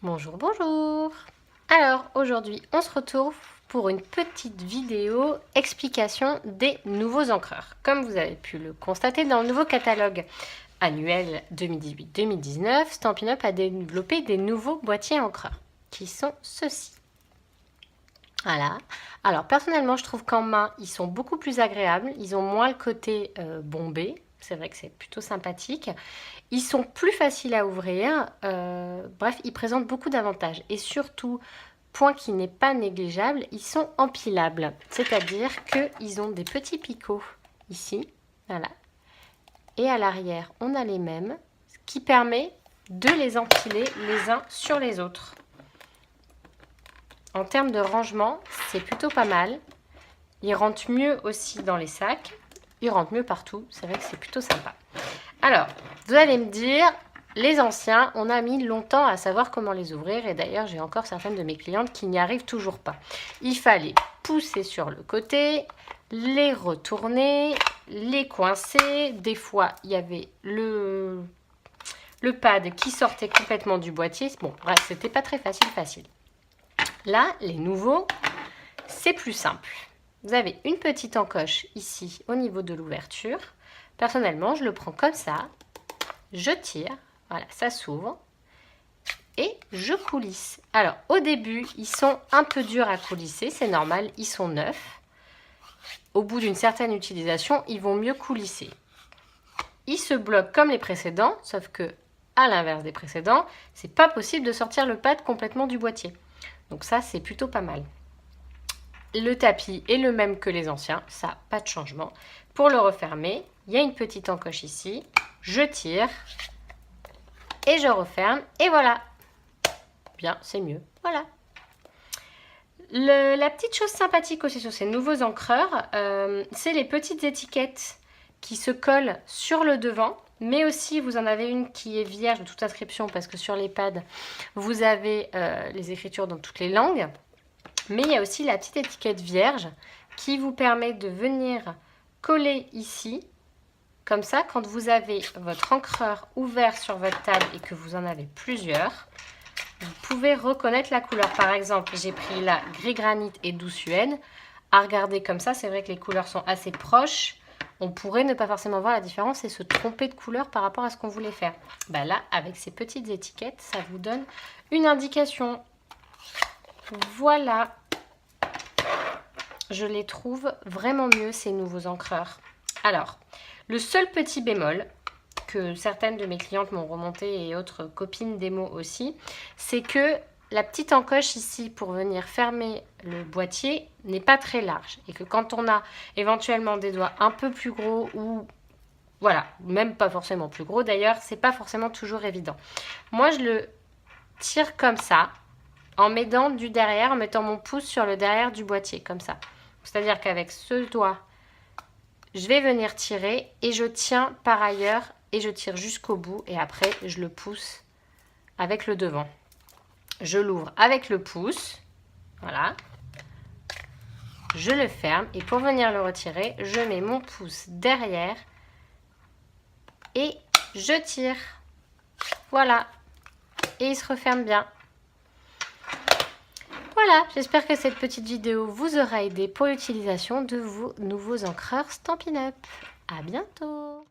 Bonjour, bonjour. Alors aujourd'hui on se retrouve pour une petite vidéo explication des nouveaux encreurs. Comme vous avez pu le constater dans le nouveau catalogue annuel 2018-2019, Stampin' Up a développé des nouveaux boîtiers encreurs qui sont ceux-ci. Voilà. Alors personnellement je trouve qu'en main ils sont beaucoup plus agréables, ils ont moins le côté bombé. C'est vrai que c'est plutôt sympathique. Ils sont plus faciles à ouvrir. Bref, ils présentent beaucoup d'avantages. Et surtout, point qui n'est pas négligeable, ils sont empilables. C'est-à-dire qu'ils ont des petits picots ici. Voilà. Et à l'arrière, on a les mêmes. Ce qui permet de les empiler les uns sur les autres. En termes de rangement, c'est plutôt pas mal. Ils rentrent mieux aussi dans les sacs. Ils rentrent mieux partout. C'est vrai que c'est plutôt sympa. Alors, vous allez me dire, les anciens, on a mis longtemps à savoir comment les ouvrir. Et d'ailleurs, j'ai encore certaines de mes clientes qui n'y arrivent toujours pas. Il fallait pousser sur le côté, les retourner, les coincer. Des fois, il y avait le pad qui sortait complètement du boîtier. Bon, bref, c'était pas très facile. Là, les nouveaux, c'est plus simple. Vous avez une petite encoche ici au niveau de l'ouverture. Personnellement, je le prends comme ça, je tire, voilà, ça s'ouvre et je coulisse. Alors, au début, ils sont un peu durs à coulisser, c'est normal, ils sont neufs. Au bout d'une certaine utilisation, ils vont mieux coulisser. Ils se bloquent comme les précédents, sauf que, à l'inverse des précédents, c'est pas possible de sortir le pad complètement du boîtier. Donc ça, c'est plutôt pas mal. Le tapis est le même que les anciens, ça, pas de changement. Pour le refermer, il y a une petite encoche ici, je tire et je referme et voilà. Bien, c'est mieux, voilà. La petite chose sympathique aussi sur ces nouveaux encreurs, c'est les petites étiquettes qui se collent sur le devant, mais aussi vous en avez une qui est vierge de toute inscription parce que sur les pads, vous avez les écritures dans toutes les langues. Mais il y a aussi la petite étiquette vierge qui vous permet de venir coller ici. Comme ça, quand vous avez votre encreur ouvert sur votre table et que vous en avez plusieurs, vous pouvez reconnaître la couleur. Par exemple, j'ai pris la gris granit et douce Suède. À regarder comme ça, c'est vrai que les couleurs sont assez proches. On pourrait ne pas forcément voir la différence et se tromper de couleur par rapport à ce qu'on voulait faire. Bah là, avec ces petites étiquettes, ça vous donne une indication. Voilà, je les trouve vraiment mieux ces nouveaux encreurs. Alors, le seul petit bémol que certaines de mes clientes m'ont remonté et autres copines démo aussi, c'est que la petite encoche ici pour venir fermer le boîtier n'est pas très large et que quand on a éventuellement des doigts un peu plus gros ou voilà, même pas forcément plus gros d'ailleurs, c'est pas forcément toujours évident. Moi, je le tire comme ça, en m'aidant du derrière, en mettant mon pouce sur le derrière du boîtier, comme ça. C'est-à-dire qu'avec ce doigt, je vais venir tirer et je tiens par ailleurs et je tire jusqu'au bout et après, je le pousse avec le devant. Je l'ouvre avec le pouce, voilà. Je le ferme et pour venir le retirer, je mets mon pouce derrière et je tire. Voilà. Et il se referme bien. Voilà, j'espère que cette petite vidéo vous aura aidé pour l'utilisation de vos nouveaux encreurs Stampin' Up. À bientôt!